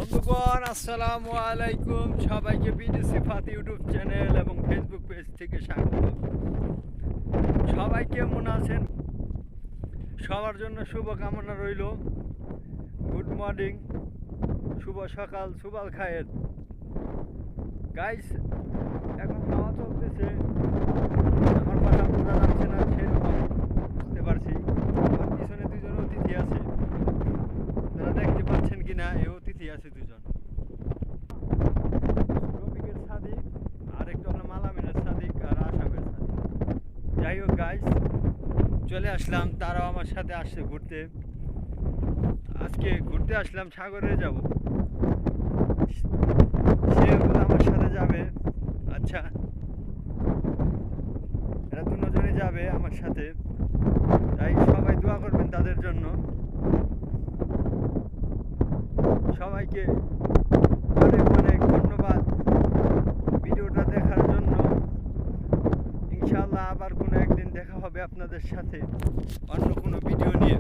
বন্ধুগণ আসসালামু আলাইকুম, সবাইকে বিডিসি ফাত ইউটিউব চ্যানেল এবং ফেসবুক পেজ থেকে স্বাগত। সবাই কেমন আছেন? সবার জন্য শুভকামনা রইল। গুড মর্নিং, শুভ সকাল, সুবাল খায়ের গাইস। এখন হাওয়া চলতেছে, আমার কথা বোঝা যাচ্ছে না সেরকম, বুঝতে পারছি। আমার পিছনে দুজন অতিথি আছে, তারা দেখতে পাচ্ছেন কিনা, এই অতিথি আছে দুজন, রফিকের সাদিক আর একটু হলো মালামিনের সাদিক আর আসামের সাদিক। যাই হোক গাইস, চলে আসলাম, তারাও আমার সাথে আসছে ঘুরতে। আজকে ঘুরতে আসলাম, সাগরে যাব, সে বলে আমার সাথে যাবে। আচ্ছা, এরা দুজনে যাবে আমার সাথে, তাই সবাই দোয়া করবেন তাদের জন্য। সবাইকে অনেক অনেক ধন্যবাদ ভিডিওটা দেখার জন্য। ইনশাআল্লাহ আবার কোনো একদিন দেখা হবে আপনাদের সাথে অন্য কোনো ভিডিও নিয়ে।